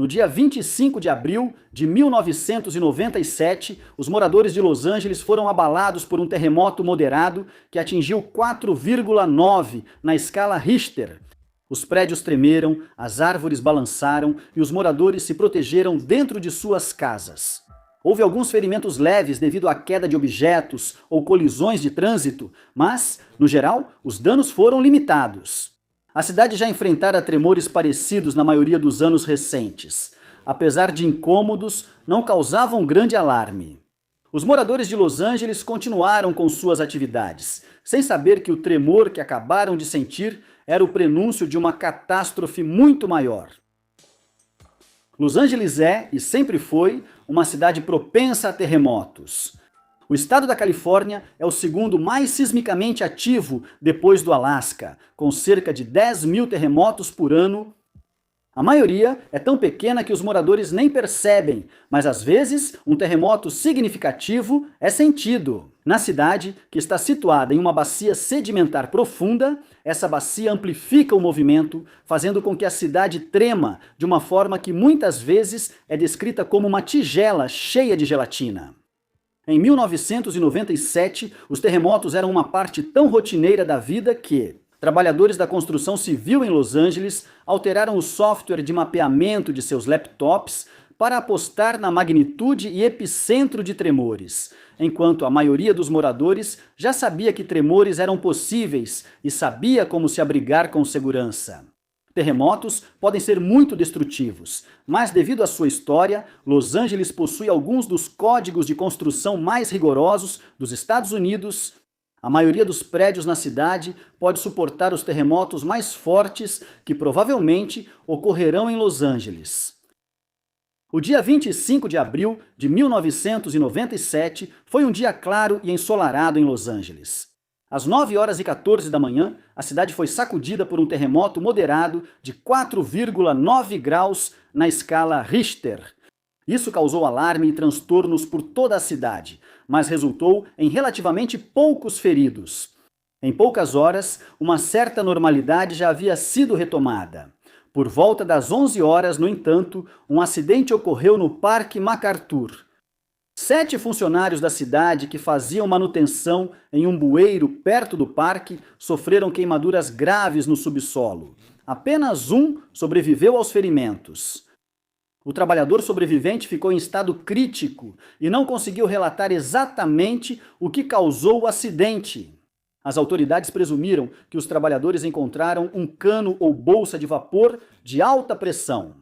No dia 25 de abril de 1997, os moradores de Los Angeles foram abalados por um terremoto moderado que atingiu 4,9 na escala Richter. Os prédios tremeram, as árvores balançaram e os moradores se protegeram dentro de suas casas. Houve alguns ferimentos leves devido à queda de objetos ou colisões de trânsito, mas, no geral, os danos foram limitados. A cidade já enfrentara tremores parecidos na maioria dos anos recentes. Apesar de incômodos, não causavam grande alarme. Os moradores de Los Angeles continuaram com suas atividades, sem saber que o tremor que acabaram de sentir era o prenúncio de uma catástrofe muito maior. Los Angeles é, e sempre foi, uma cidade propensa a terremotos. O estado da Califórnia é o segundo mais sismicamente ativo depois do Alasca, com cerca de 10 mil terremotos por ano. A maioria é tão pequena que os moradores nem percebem, mas às vezes um terremoto significativo é sentido. Na cidade, que está situada em uma bacia sedimentar profunda, essa bacia amplifica o movimento, fazendo com que a cidade trema de uma forma que muitas vezes é descrita como uma tigela cheia de gelatina. Em 1997, os terremotos eram uma parte tão rotineira da vida que trabalhadores da construção civil em Los Angeles alteraram o software de mapeamento de seus laptops para apostar na magnitude e epicentro de tremores, enquanto a maioria dos moradores já sabia que tremores eram possíveis e sabia como se abrigar com segurança. Terremotos podem ser muito destrutivos, mas devido à sua história, Los Angeles possui alguns dos códigos de construção mais rigorosos dos Estados Unidos. A maioria dos prédios na cidade pode suportar os terremotos mais fortes que provavelmente ocorrerão em Los Angeles. O dia 25 de abril de 1997 foi um dia claro e ensolarado em Los Angeles. Às 9h14 da manhã, a cidade foi sacudida por um terremoto moderado de 4,9 graus na escala Richter. Isso causou alarme e transtornos por toda a cidade, mas resultou em relativamente poucos feridos. Em poucas horas, uma certa normalidade já havia sido retomada. Por volta das 11 horas, no entanto, um acidente ocorreu no Parque MacArthur. 7 funcionários da cidade que faziam manutenção em um bueiro perto do parque sofreram queimaduras graves no subsolo. Apenas um sobreviveu aos ferimentos. O trabalhador sobrevivente ficou em estado crítico e não conseguiu relatar exatamente o que causou o acidente. As autoridades presumiram que os trabalhadores encontraram um cano ou bolsa de vapor de alta pressão.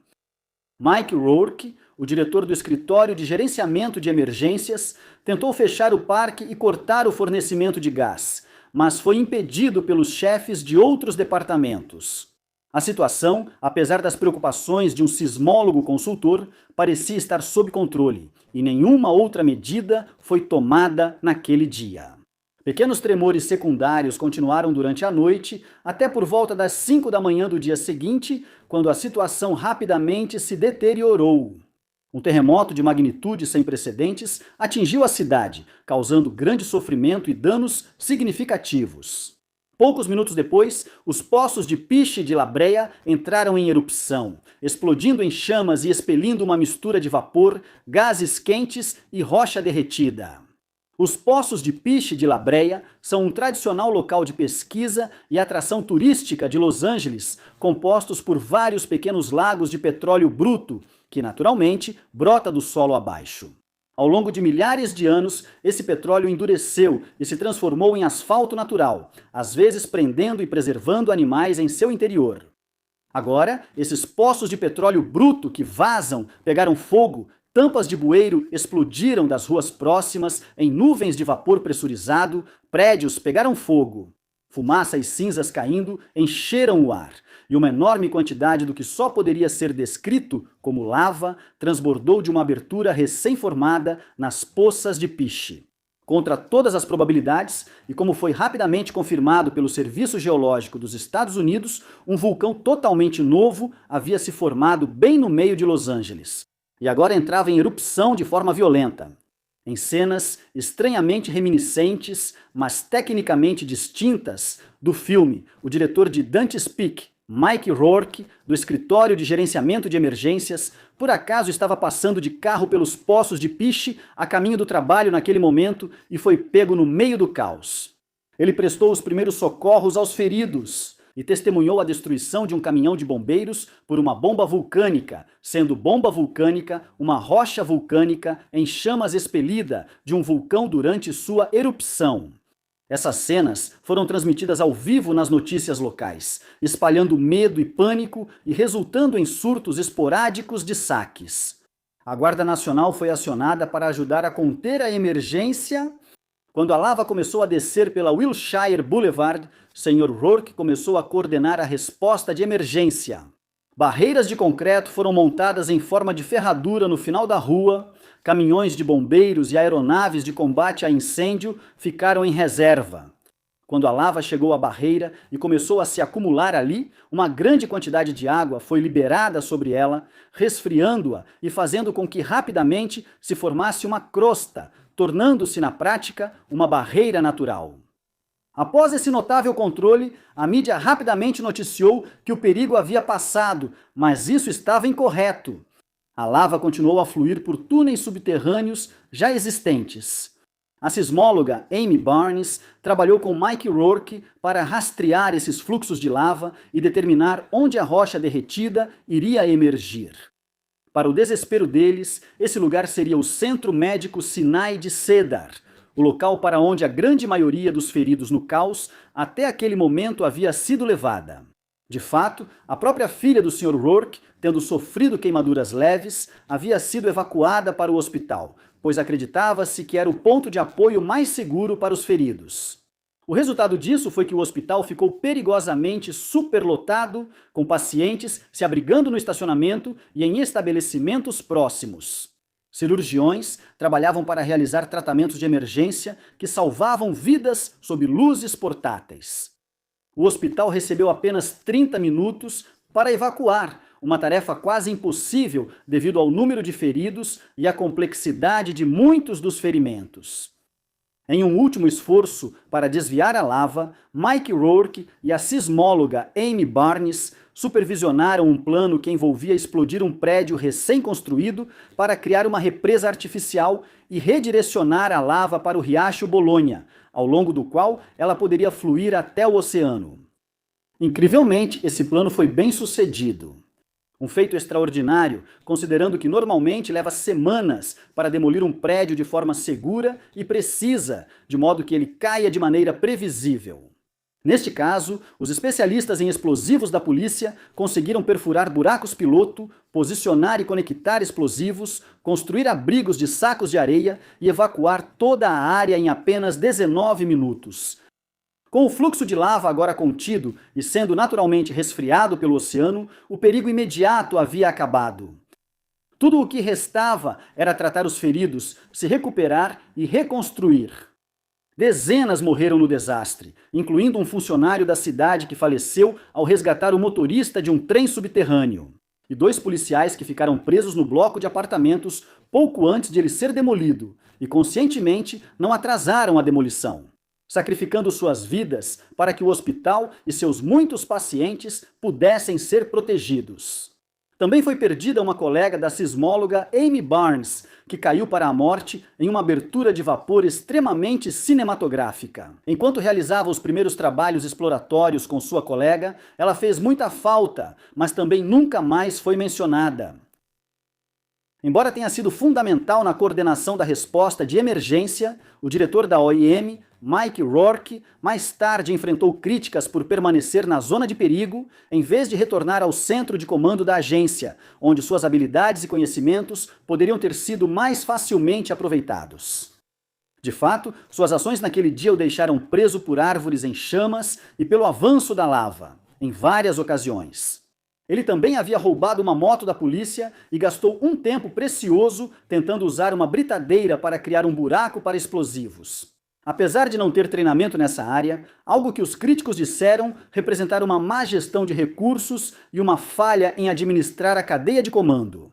Mike Rourke, o diretor do escritório de gerenciamento de emergências, tentou fechar o parque e cortar o fornecimento de gás, mas foi impedido pelos chefes de outros departamentos. A situação, apesar das preocupações de um sismólogo consultor, parecia estar sob controle, e nenhuma outra medida foi tomada naquele dia. Pequenos tremores secundários continuaram durante a noite, até por volta das 5 da manhã do dia seguinte, quando a situação rapidamente se deteriorou. Um terremoto de magnitude sem precedentes atingiu a cidade, causando grande sofrimento e danos significativos. Poucos minutos depois, os poços de Piche de La Brea entraram em erupção, explodindo em chamas e expelindo uma mistura de vapor, gases quentes e rocha derretida. Os poços de Piche de La Brea são um tradicional local de pesquisa e atração turística de Los Angeles, compostos por vários pequenos lagos de petróleo bruto, que naturalmente brota do solo abaixo. Ao longo de milhares de anos, esse petróleo endureceu e se transformou em asfalto natural, às vezes prendendo e preservando animais em seu interior. Agora, esses poços de petróleo bruto que vazam pegaram fogo, tampas de bueiro explodiram das ruas próximas em nuvens de vapor pressurizado, prédios pegaram fogo. Fumaça e cinzas caindo encheram o ar, e uma enorme quantidade do que só poderia ser descrito como lava transbordou de uma abertura recém-formada nas poças de Piche. Contra todas as probabilidades, e como foi rapidamente confirmado pelo Serviço Geológico dos Estados Unidos, um vulcão totalmente novo havia se formado bem no meio de Los Angeles, e agora entrava em erupção de forma violenta. Em cenas estranhamente reminiscentes, mas tecnicamente distintas, do filme, o diretor de Dante's Peak, Mike Rourke, do escritório de gerenciamento de emergências, por acaso estava passando de carro pelos poços de piche a caminho do trabalho naquele momento e foi pego no meio do caos. Ele prestou os primeiros socorros aos feridos e testemunhou a destruição de um caminhão de bombeiros por uma bomba vulcânica, sendo bomba vulcânica uma rocha vulcânica em chamas expelida de um vulcão durante sua erupção. Essas cenas foram transmitidas ao vivo nas notícias locais, espalhando medo e pânico e resultando em surtos esporádicos de saques. A Guarda Nacional foi acionada para ajudar a conter a emergência. Quando a lava começou a descer pela Wilshire Boulevard, Sr. Rourke começou a coordenar a resposta de emergência. Barreiras de concreto foram montadas em forma de ferradura no final da rua. Caminhões de bombeiros e aeronaves de combate a incêndio ficaram em reserva. Quando a lava chegou à barreira e começou a se acumular ali, uma grande quantidade de água foi liberada sobre ela, resfriando-a e fazendo com que rapidamente se formasse uma crosta, tornando-se na prática uma barreira natural. Após esse notável controle, a mídia rapidamente noticiou que o perigo havia passado, mas isso estava incorreto. A lava continuou a fluir por túneis subterrâneos já existentes. A sismóloga Amy Barnes trabalhou com Mike Rourke para rastrear esses fluxos de lava e determinar onde a rocha derretida iria emergir. Para o desespero deles, esse lugar seria o Centro Médico Sinai de Cedar, o local para onde a grande maioria dos feridos no caos até aquele momento havia sido levada. De fato, a própria filha do Sr. Rourke, tendo sofrido queimaduras leves, havia sido evacuada para o hospital, pois acreditava-se que era o ponto de apoio mais seguro para os feridos. O resultado disso foi que o hospital ficou perigosamente superlotado, com pacientes se abrigando no estacionamento e em estabelecimentos próximos. Cirurgiões trabalhavam para realizar tratamentos de emergência que salvavam vidas sob luzes portáteis. O hospital recebeu apenas 30 minutos para evacuar, uma tarefa quase impossível devido ao número de feridos e à complexidade de muitos dos ferimentos. Em um último esforço para desviar a lava, Mike Rourke e a sismóloga Amy Barnes supervisionaram um plano que envolvia explodir um prédio recém-construído para criar uma represa artificial e redirecionar a lava para o riacho Bolonha, ao longo do qual ela poderia fluir até o oceano. Incrivelmente, esse plano foi bem sucedido. Um feito extraordinário, considerando que normalmente leva semanas para demolir um prédio de forma segura e precisa, de modo que ele caia de maneira previsível. Neste caso, os especialistas em explosivos da polícia conseguiram perfurar buracos piloto, posicionar e conectar explosivos, construir abrigos de sacos de areia e evacuar toda a área em apenas 19 minutos. Com o fluxo de lava agora contido e sendo naturalmente resfriado pelo oceano, o perigo imediato havia acabado. Tudo o que restava era tratar os feridos, se recuperar e reconstruir. Dezenas morreram no desastre, incluindo um funcionário da cidade que faleceu ao resgatar o motorista de um trem subterrâneo, e 2 policiais que ficaram presos no bloco de apartamentos pouco antes de ele ser demolido, e conscientemente não atrasaram a demolição, sacrificando suas vidas para que o hospital e seus muitos pacientes pudessem ser protegidos. Também foi perdida uma colega da sismóloga Amy Barnes, que caiu para a morte em uma abertura de vapor extremamente cinematográfica. Enquanto realizava os primeiros trabalhos exploratórios com sua colega, ela fez muita falta, mas também nunca mais foi mencionada. Embora tenha sido fundamental na coordenação da resposta de emergência, o diretor da OIM, Mike Rourke, mais tarde enfrentou críticas por permanecer na zona de perigo, em vez de retornar ao centro de comando da agência, onde suas habilidades e conhecimentos poderiam ter sido mais facilmente aproveitados. De fato, suas ações naquele dia o deixaram preso por árvores em chamas e pelo avanço da lava, em várias ocasiões. Ele também havia roubado uma moto da polícia e gastou um tempo precioso tentando usar uma britadeira para criar um buraco para explosivos. Apesar de não ter treinamento nessa área, algo que os críticos disseram representar uma má gestão de recursos e uma falha em administrar a cadeia de comando.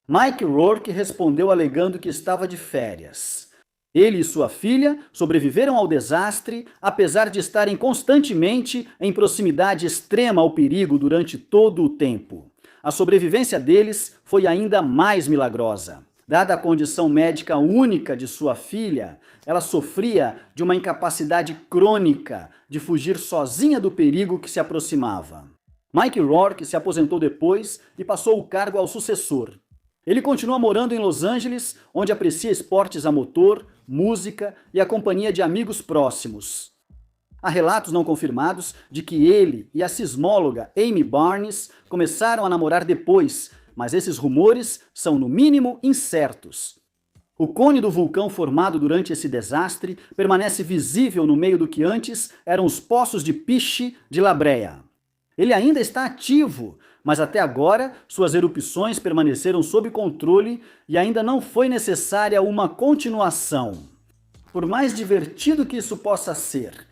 Mike Rourke respondeu alegando que estava de férias. Ele e sua filha sobreviveram ao desastre, apesar de estarem constantemente em proximidade extrema ao perigo durante todo o tempo. A sobrevivência deles foi ainda mais milagrosa. Dada a condição médica única de sua filha, ela sofria de uma incapacidade crônica de fugir sozinha do perigo que se aproximava. Mike Rourke se aposentou depois e passou o cargo ao sucessor. Ele continua morando em Los Angeles, onde aprecia esportes a motor, música e a companhia de amigos próximos. Há relatos não confirmados de que ele e a sismóloga Amy Barnes começaram a namorar depois, mas esses rumores são no mínimo incertos. O cone do vulcão formado durante esse desastre permanece visível no meio do que antes eram os poços de piche de La Brea. Ele ainda está ativo, mas até agora suas erupções permaneceram sob controle e ainda não foi necessária uma continuação. Por mais divertido que isso possa ser,